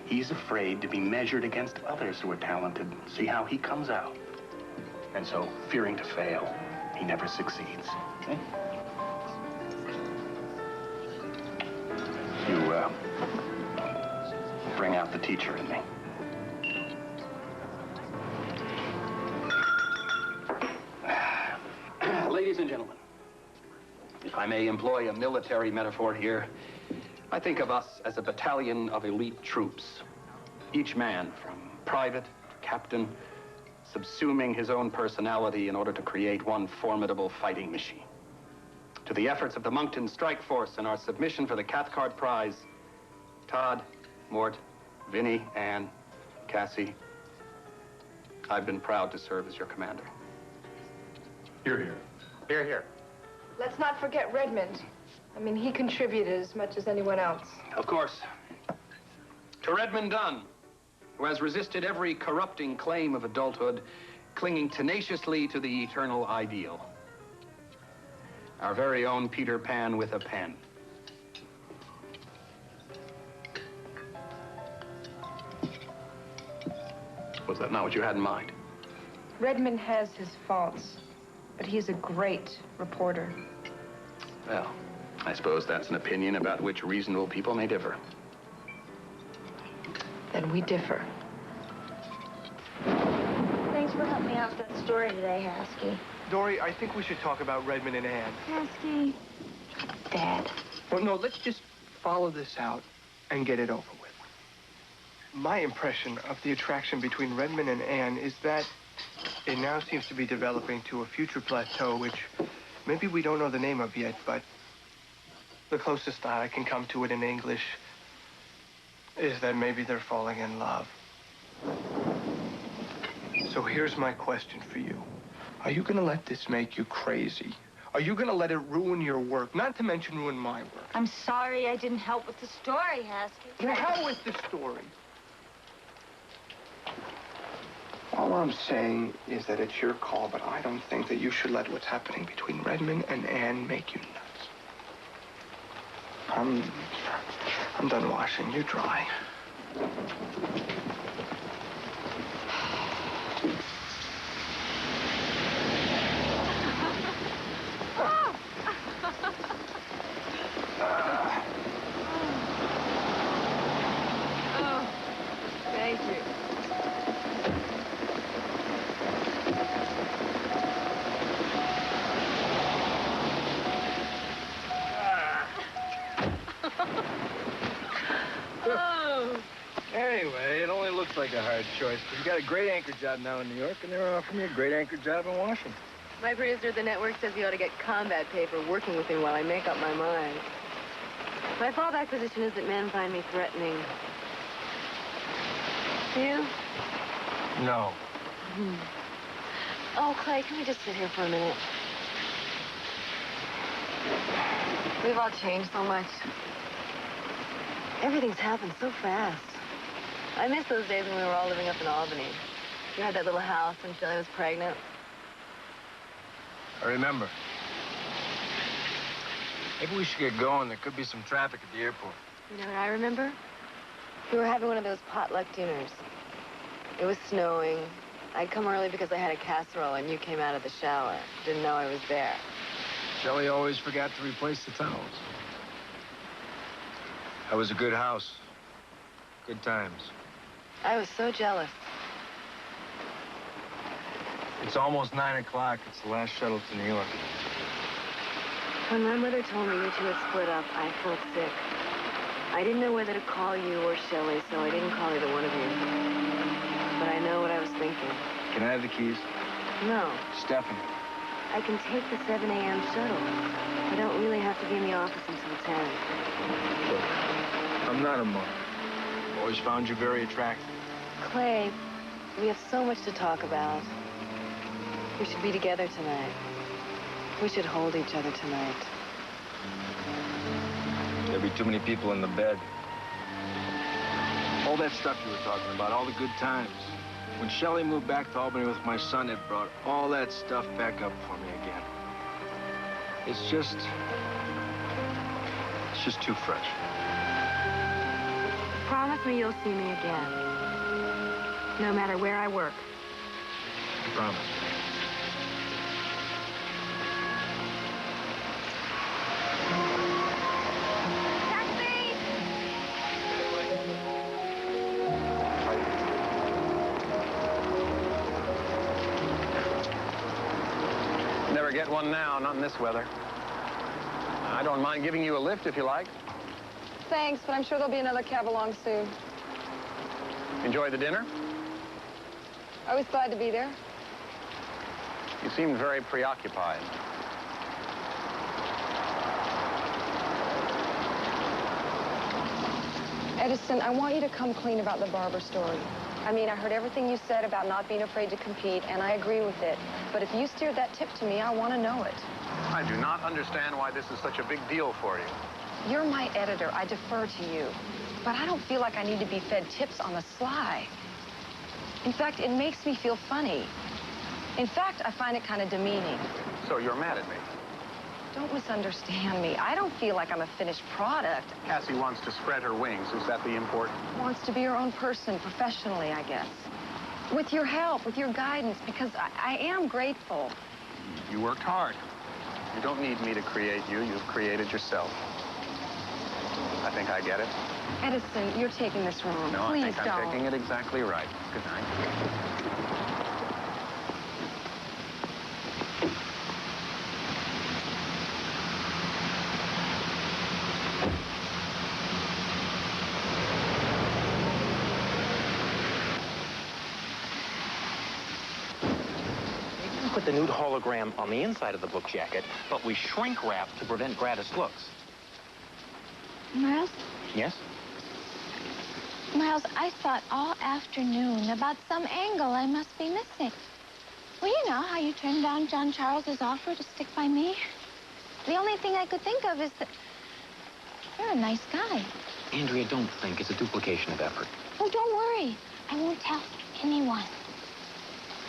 He's afraid to be measured against others who are talented. See how he comes out. And so, fearing to fail, he never succeeds. Okay? You, bring out the teacher in me. Ladies and gentlemen, if I may employ a military metaphor here, I think of us as a battalion of elite troops. Each man, from private to captain, subsuming his own personality in order to create one formidable fighting machine. To the efforts of the Moncton Strike Force and our submission for the Cathcart Prize, Todd, Mort, Vinnie, Ann, Cassy, I've been proud to serve as your commander. Hear, hear. Hear, hear. Let's not forget Redmond. I mean, he contributed as much as anyone else. Of course. To Redmond Dunne, who has resisted every corrupting claim of adulthood, clinging tenaciously to the eternal ideal. Our very own Peter Pan with a pen. Was that not what you had in mind? Redmond has his faults, but he's a great reporter. Well, I suppose that's an opinion about which reasonable people may differ. Then we differ. Thanks for helping me out with that story today, Haskell. Dory, I think we should talk about Redmond and Ann. Haskell. Dad. Well, no, let's just follow this out and get it over with. My impression of the attraction between Redmond and Ann is that it now seems to be developing to a future plateau, which maybe we don't know the name of yet, but the closest that I can come to it in English is that maybe they're falling in love. So here's my question for you. Are you gonna let this make you crazy? Are you gonna let it ruin your work? Not to mention ruin my work. I'm sorry I didn't help with the story, Haskell. The hell with the story. All I'm saying is that it's your call, but I don't think that you should let what's happening between Redmond and Ann make you nuts. I'm done washing. You dry. Oh, thank you. Anyway, it only looks like a hard choice, but you got a great anchor job now in New York, and they're offering me a great anchor job in Washington. My producer at the network says you ought to get combat pay for working with me while I make up my mind. My fallback position is that men find me threatening. Do you? No. Oh, Clay, can we just sit here for a minute? We've all changed so much. Everything's happened so fast. I miss those days when we were all living up in Albany. You had that little house and Shelley was pregnant. I remember. Maybe we should get going. There could be some traffic at the airport. You know what I remember? We were having one of those potluck dinners. It was snowing. I'd come early because I had a casserole and you came out of the shower. Didn't know I was there. Shelley always forgot to replace the towels. That was a good house. Good times. I was so jealous. It's almost 9 o'clock. It's the last shuttle to New York. When my mother told me you two had split up, I felt sick. I didn't know whether to call you or Shelley, so I didn't call either one of you. But I know what I was thinking. Can I have the keys? No. Stephanie. I can take the 7 a.m. shuttle. I don't really have to be in the office until 10. Look, I'm not a monk. Always found you very attractive. Clay, we have so much to talk about. We should be together tonight. We should hold each other tonight. There'll be too many people in the bed. All that stuff you were talking about, all the good times. When Shelley moved back to Albany with my son, it brought all that stuff back up for me again. It's just too fresh. Promise me you'll see me again. No matter where I work. I promise. Never get one now, not in this weather. I don't mind giving you a lift if you like. Thanks, but I'm sure there'll be another cab along soon. Enjoy the dinner? I was glad to be there. You seemed very preoccupied. Edison, I want you to come clean about the barber story. I mean, I heard everything you said about not being afraid to compete, and I agree with it. But if you steered that tip to me, I want to know it. I do not understand why this is such a big deal for you. You're my editor. I defer to you. But I don't feel like I need to be fed tips on the sly. In fact, it makes me feel funny. In fact, I find it kind of demeaning. So you're mad at me? Don't misunderstand me. I don't feel like I'm a finished product. Cassy wants to spread her wings. Is that the import? Wants to be her own person professionally, I guess. With your help, with your guidance, because I am grateful. You worked hard. You don't need me to create you. You've created yourself. I think I get it. Edison, you're taking this wrong. No, Please I think I'm taking it exactly right. Good night. Put the nude hologram on the inside of the book jacket, but we shrink wrap to prevent gratis looks. Miles? Yes? Miles, I thought all afternoon about some angle I must be missing. Well, you know how you turned down John Charles's offer to stick by me? The only thing I could think of is that you're a nice guy. Andrea, don't think it's a duplication of effort. Oh, don't worry. I won't tell anyone.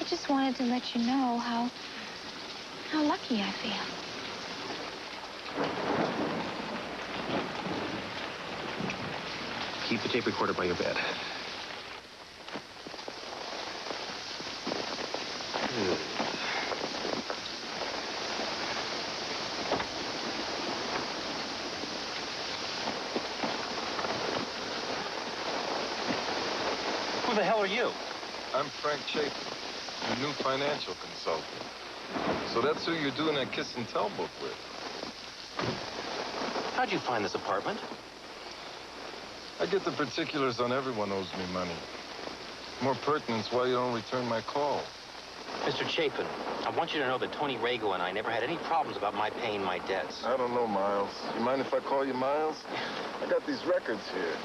I just wanted to let you know how lucky I feel. Keep the tape recorder by your bed. Who the hell are you? I'm Frank Chapin, your new financial consultant. So that's who you're doing that kiss and tell book with. How'd you find this apartment? I get the particulars on everyone owes me money. More pertinence why you don't return my call. Mr. Chapin, I want you to know that Tony Rago and I never had any problems about my paying my debts. I don't know, Miles. You mind if I call you Miles? I got these records here.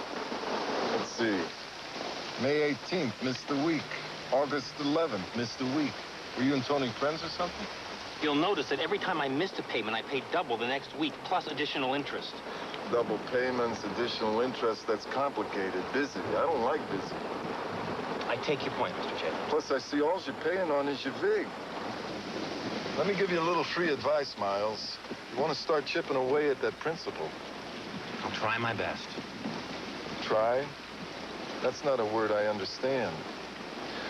Let's see. May 18th, missed the week. August 11th, missed the week. Were you and Tony friends or something? You'll notice that every time I missed a payment, I paid double the next week, plus additional interest. Double payments, additional interest, that's complicated. Busy. I don't like busy. I take your point, Mr. Chapin. Plus, I see all you're paying on is your VIG. Let me give you a little free advice, Miles. You want to start chipping away at that principle. I'll try my best. Try? That's not a word I understand.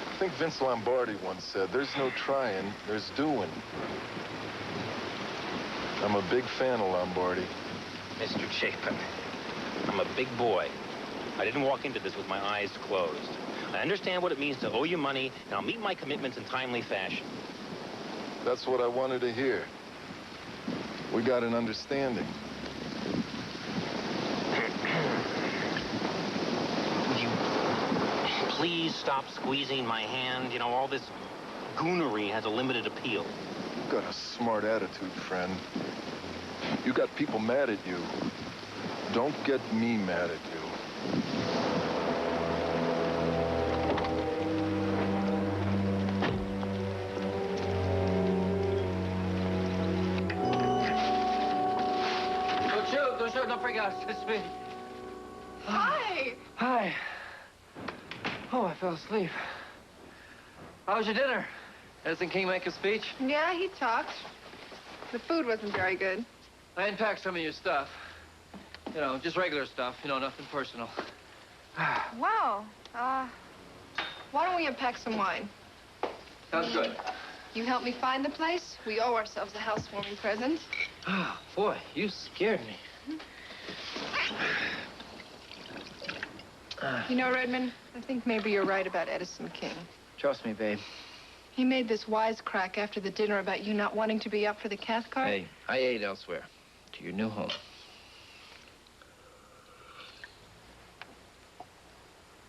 I think Vince Lombardi once said, there's no trying, there's doing. I'm a big fan of Lombardi. Mr. Chapin, I'm a big boy. I didn't walk into this with my eyes closed. I understand what it means to owe you money, and I'll meet my commitments in timely fashion. That's what I wanted to hear. We got an understanding. Would you please stop squeezing my hand? You know, all this goonery has a limited appeal. You've got a smart attitude, friend. You got people mad at you. Don't get me mad at you. Don't shoot, don't freak out. It's me. Hi. Hi. Oh, I fell asleep. How was your dinner? Edison King make a speech? Yeah, he talked. The food wasn't very good. I unpacked some of your stuff. You know, just regular stuff. You know, nothing personal. Wow. Why don't we unpack some wine? Sounds good. You help me find the place. We owe ourselves a housewarming present. Oh, boy, you scared me. You know, Redmond, I think maybe you're right about Edison King. Trust me, babe. He made this wisecrack after the dinner about you not wanting to be up for the Cathcart. Hey, I ate elsewhere. To your new home.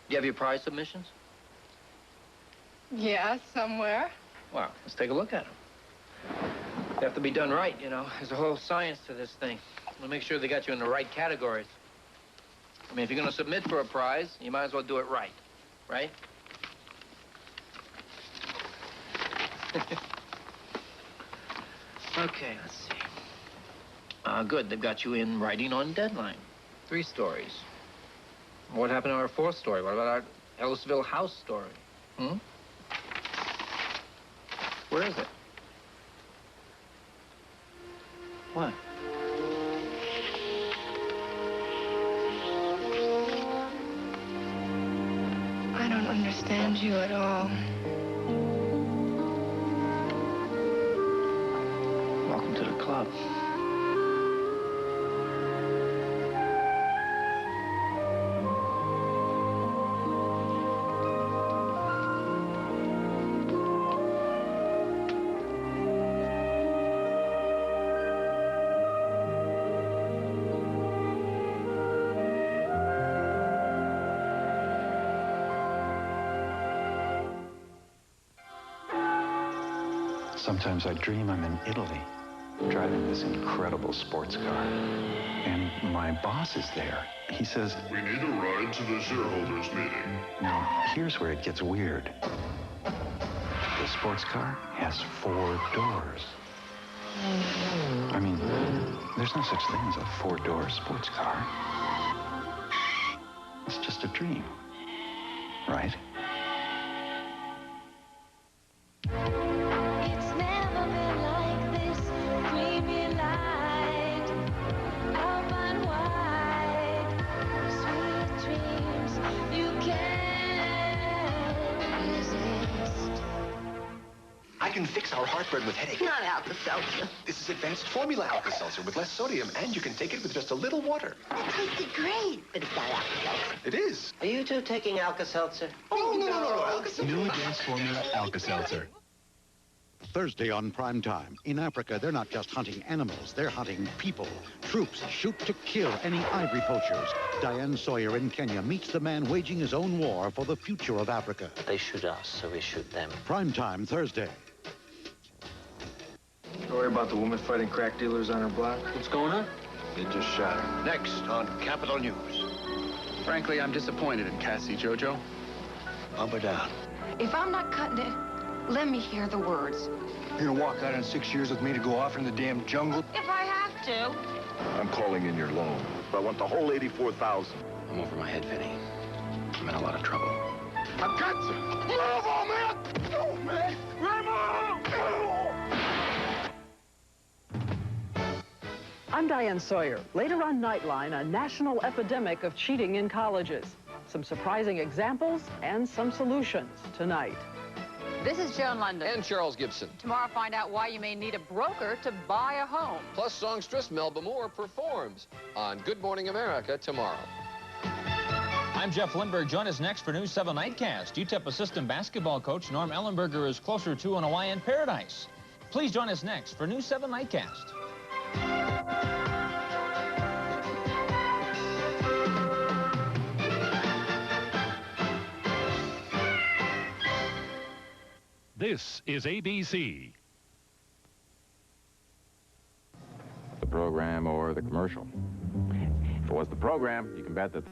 You have your prize submissions? Yeah, somewhere. Well, let's take a look at them. They have to be done right, you know. There's a whole science to this thing. We'll make sure they got you in the right categories. I mean, if you're going to submit for a prize, you might as well do it right. Right? Okay, let's see. Good. They've got you in writing on deadline. 3 stories. What happened to our 4th story? What about our Ellisville house story? Hmm? Where is it? What? I don't understand you at all. Welcome to the club. Sometimes I dream I'm in Italy, driving this incredible sports car. And my boss is there. He says, "We need a ride to the shareholders meeting." Now, here's where it gets weird. The sports car has 4 doors. I mean, there's no such thing as a 4-door sports car. It's just a dream, right? Can fix our heartburn with headache. Not Alka-Seltzer. This is advanced formula Alka-Seltzer with less sodium, and you can take it with just a little water. It tasted great, but it's not Alka-Seltzer. It is. Are you two taking Alka-Seltzer? Oh, no, Alka-Seltzer. New advanced formula Alka-Seltzer. Thursday on prime time. In Africa, they're not just hunting animals, they're hunting people. Troops shoot to kill any ivory poachers. Diane Sawyer in Kenya meets the man waging his own war for the future of Africa. They shoot us, so we shoot them. Prime time Thursday. Story about the woman fighting crack dealers on her block. What's going on? They just shot her. Next on Capital News. Frankly, I'm disappointed in Cassy, Jojo. Up or down? If I'm not cutting it, let me hear the words. You're gonna walk out in 6 years with me to go off in the damn jungle? If I have to. I'm calling in your loan. I want the whole 84,000. I'm over my head, Vinnie. I'm in a lot of trouble. I've got you! Bravo, man! Go, man! Raymond! I'm Diane Sawyer. Later on Nightline, a national epidemic of cheating in colleges. Some surprising examples and some solutions tonight. This is Joan Lunden. And Charles Gibson. Tomorrow, find out why you may need a broker to buy a home. Plus, songstress Melba Moore performs on Good Morning America tomorrow. I'm Jeff Lindbergh. Join us next for News 7 Nightcast. UTEP assistant basketball coach Norm Ellenberger is closer to an Hawaiian paradise. Please join us next for News 7 Nightcast. This is ABC. The program or the commercial. If it was the program, you can bet that